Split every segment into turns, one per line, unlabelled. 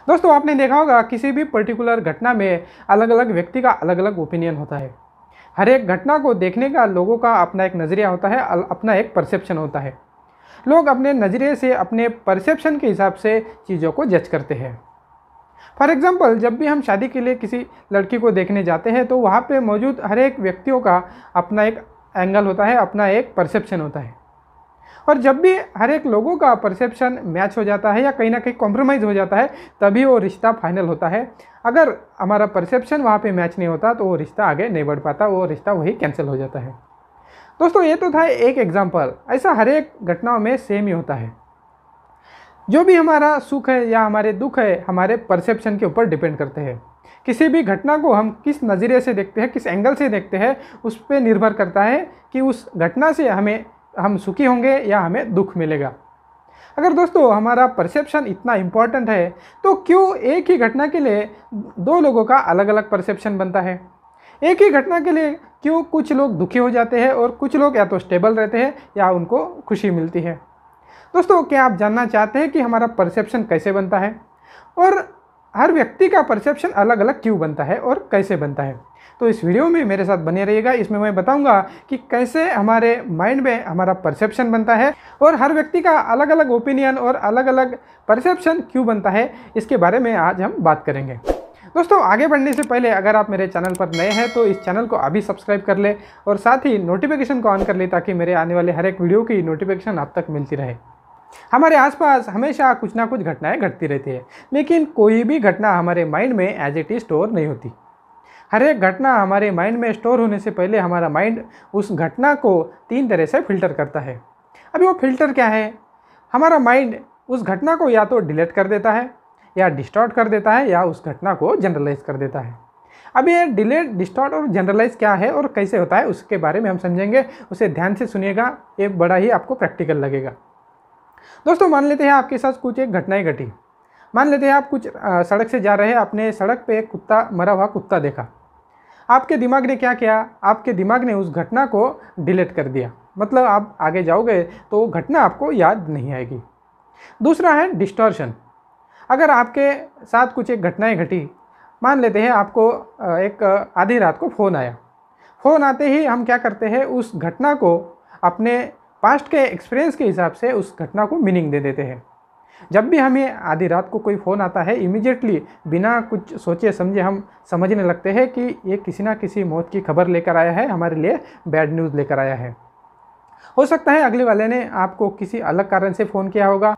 दोस्तों आपने देखा होगा किसी भी पर्टिकुलर घटना में अलग अलग व्यक्ति का अलग अलग ओपिनियन होता है। हर एक घटना को देखने का लोगों का अपना एक नज़रिया होता है, अपना एक परसेप्शन होता है। लोग अपने नज़रिए से, अपने परसेप्शन के हिसाब से चीज़ों को जज करते हैं। फॉर एग्ज़ाम्पल, जब भी हम शादी के लिए किसी लड़की को देखने जाते हैं तो वहाँ पे मौजूद हर एक व्यक्तियों का अपना एक एंगल होता है, अपना एक परसेप्शन होता है। और जब भी हर एक लोगों का परसेप्शन मैच हो जाता है या कहीं ना कहीं कॉम्प्रोमाइज़ हो जाता है, तभी वो रिश्ता फाइनल होता है। अगर हमारा परसेप्शन वहाँ पे मैच नहीं होता तो वो रिश्ता आगे नहीं बढ़ पाता, वो रिश्ता वही कैंसिल हो जाता है। दोस्तों ये तो था एक एग्जाम्पल, ऐसा हर एक घटनाओं में सेम ही होता है। जो भी हमारा सुख है या हमारे दुख है, हमारे परसेप्शन के ऊपर डिपेंड करते हैं। किसी भी घटना को हम किस नज़रिए से देखते हैं, किस एंगल से देखते हैं, उस पर निर्भर करता है कि उस घटना से हम सुखी होंगे या हमें दुख मिलेगा। अगर दोस्तों हमारा परसेप्शन इतना इम्पॉर्टेंट है तो क्यों एक ही घटना के लिए दो लोगों का अलग अलग परसेप्शन बनता है? एक ही घटना के लिए क्यों कुछ लोग दुखी हो जाते हैं और कुछ लोग या तो स्टेबल रहते हैं या उनको खुशी मिलती है? दोस्तों क्या आप जानना चाहते हैं कि हमारा परसेप्शन कैसे बनता है और हर व्यक्ति का परसेप्शन अलग अलग क्यों बनता है और कैसे बनता है? तो इस वीडियो में मेरे साथ बने रहिएगा। इसमें मैं बताऊंगा कि कैसे हमारे माइंड में हमारा परसेप्शन बनता है और हर व्यक्ति का अलग अलग ओपिनियन और अलग अलग परसेप्शन क्यों बनता है, इसके बारे में आज हम बात करेंगे। दोस्तों आगे बढ़ने से पहले अगर आप मेरे चैनल पर नए हैं तो इस चैनल को अभी सब्सक्राइब कर ले और साथ ही नोटिफिकेशन को ऑन कर ले ताकि मेरे आने वाले हर एक वीडियो की नोटिफिकेशन आप तक मिलती रहे। हमारे आसपास हमेशा कुछ ना कुछ घटनाएं घटती रहती है, लेकिन कोई भी घटना हमारे माइंड में एज इट इज स्टोर नहीं होती। हर एक घटना हमारे माइंड में स्टोर होने से पहले हमारा माइंड उस घटना को 3 तरह से फिल्टर करता है। अभी वो फिल्टर क्या है? हमारा माइंड उस घटना को या तो डिलीट कर देता है या डिस्टॉर्ट कर देता है या उस घटना को जनरलाइज कर देता है। अब ये डिलीट, डिस्टॉर्ट और जनरलाइज क्या है और कैसे होता है उसके बारे में हम समझेंगे। उसे ध्यान से सुनिएगा, ये बड़ा ही आपको प्रैक्टिकल लगेगा। दोस्तों मान लेते हैं आपके साथ कुछ एक घटनाएं घटी। मान लेते हैं आप कुछ सड़क से जा रहे हैं, आपने सड़क पे एक कुत्ता, मरा हुआ कुत्ता देखा। आपके दिमाग ने क्या किया? आपके दिमाग ने उस घटना को डिलीट कर दिया। मतलब आप आगे जाओगे तो घटना आपको याद नहीं आएगी। दूसरा है डिस्टॉर्शन। अगर आपके साथ कुछ एक घटनाएं घटी, मान लेते हैं आपको एक आधी रात को फ़ोन आया। फ़ोन आते ही हम क्या करते हैं, उस घटना को अपने पास्ट के एक्सपीरियंस के हिसाब से उस घटना को मीनिंग दे देते हैं। जब भी हमें आधी रात को कोई फ़ोन आता है, इमीडिएटली बिना कुछ सोचे समझे हम समझने लगते हैं कि ये किसी ना किसी मौत की खबर लेकर आया है, हमारे लिए बैड न्यूज़ लेकर आया है। हो सकता है अगले वाले ने आपको किसी अलग कारण से फ़ोन किया होगा,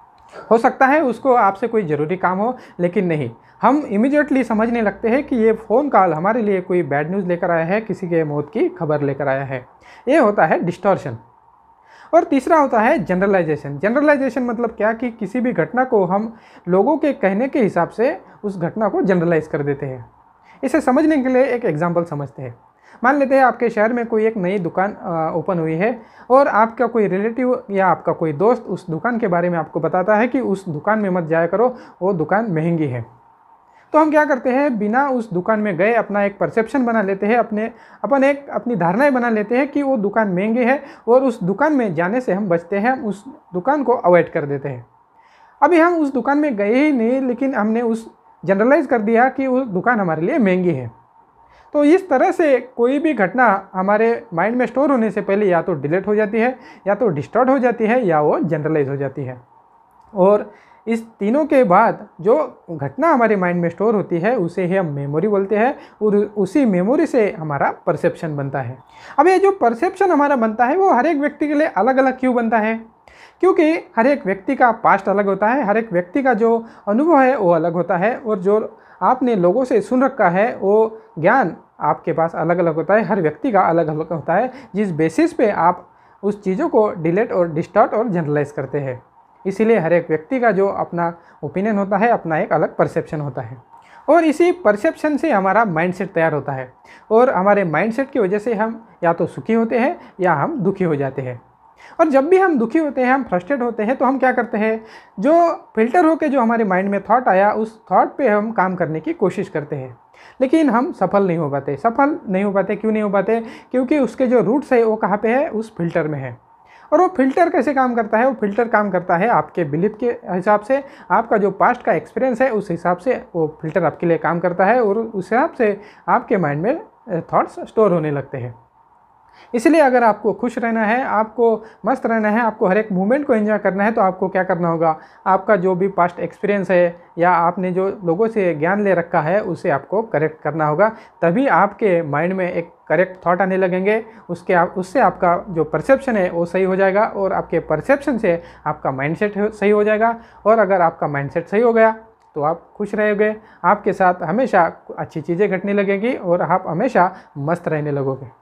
हो सकता है उसको आपसे कोई ज़रूरी काम हो, लेकिन नहीं, हम इमीडिएटली समझने लगते हैं कि ये फ़ोन कॉल हमारे लिए कोई बैड न्यूज़ लेकर आया है, किसी के मौत की खबर लेकर आया है। ये होता है डिस्टॉर्शन। और तीसरा होता है जनरलाइजेशन। जनरलाइजेशन मतलब क्या कि किसी भी घटना को हम लोगों के कहने के हिसाब से उस घटना को जनरलाइज कर देते हैं। इसे समझने के लिए एक एग्जांपल समझते हैं। मान लेते हैं आपके शहर में कोई एक नई दुकान ओपन हुई है और आपका कोई रिलेटिव या आपका कोई दोस्त उस दुकान के बारे में आपको बताता है कि उस दुकान में मत जाया करो, वो दुकान महंगी है। तो हम क्या करते हैं, बिना उस दुकान में गए अपना एक परसेप्शन बना लेते हैं, अपनी धारणाएं बना लेते हैं कि वो दुकान महंगी है और उस दुकान में जाने से हम बचते हैं, हम उस दुकान को अवॉइड कर देते हैं। अभी हम उस दुकान में गए ही नहीं, लेकिन हमने उस जनरलाइज कर दिया कि वो दुकान हमारे लिए महंगी है। तो इस तरह से कोई भी घटना हमारे माइंड में स्टोर होने से पहले या तो डिलीट हो जाती है, या तो डिस्टॉर्ट हो जाती है, या वो जनरलाइज हो जाती है। और इस तीनों के बाद जो घटना हमारे माइंड में स्टोर होती है उसे ही हम मेमोरी बोलते हैं और उसी मेमोरी से हमारा परसेप्शन बनता है। अब ये जो परसेप्शन हमारा बनता है वो हर एक व्यक्ति के लिए अलग अलग क्यों बनता है? क्योंकि हर एक व्यक्ति का पास्ट अलग होता है, हर एक व्यक्ति का जो अनुभव है वो अलग होता है और जो आपने लोगों से सुन रखा है वो ज्ञान आपके पास अलग अलग होता है। हर व्यक्ति का अलग अलग होता है, जिस बेसिस पे आप उस चीज़ों को डिलीट और डिस्टॉर्ट और जनरलाइज करते हैं। इसीलिए हर एक व्यक्ति का जो अपना ओपिनियन होता है, अपना एक अलग परसेप्शन होता है और इसी परसेप्शन से हमारा माइंडसेट तैयार होता है और हमारे माइंडसेट की वजह से हम या तो सुखी होते हैं या हम दुखी हो जाते हैं। और जब भी हम दुखी होते हैं, हम फ्रस्ट्रेट होते हैं, तो हम क्या करते हैं, जो फिल्टर होकर जो हमारे माइंड में थॉट आया उस थॉट पे हम काम करने की कोशिश करते हैं, लेकिन हम सफल नहीं हो पाते। क्यों नहीं हो पाते? क्योंकि उसके जो रूट्स है वो कहाँ पे है? उस फिल्टर में है। और वो फ़िल्टर कैसे काम करता है? वो फ़िल्टर काम करता है आपके बिलीफ के हिसाब से, आपका जो पास्ट का एक्सपीरियंस है उस हिसाब से वो फ़िल्टर आपके लिए काम करता है और उस हिसाब से आपके माइंड में थॉट्स स्टोर होने लगते हैं। इसलिए अगर आपको खुश रहना है, आपको मस्त रहना है, आपको हर एक मोमेंट को एंजॉय करना है, तो आपको क्या करना होगा? आपका जो भी पास्ट एक्सपीरियंस है या आपने जो लोगों से ज्ञान ले रखा है उसे आपको करेक्ट करना होगा। तभी आपके माइंड में एक करेक्ट थॉट आने लगेंगे, उससे आपका जो परसेप्शन है वो सही हो जाएगा और आपके परसेप्शन से आपका माइंडसेट सही हो जाएगा। और अगर आपका माइंडसेट सही हो गया तो आप खुश रहोगे, आपके साथ हमेशा अच्छी चीज़ें घटने लगेंगी और आप हमेशा मस्त रहने लगोगे।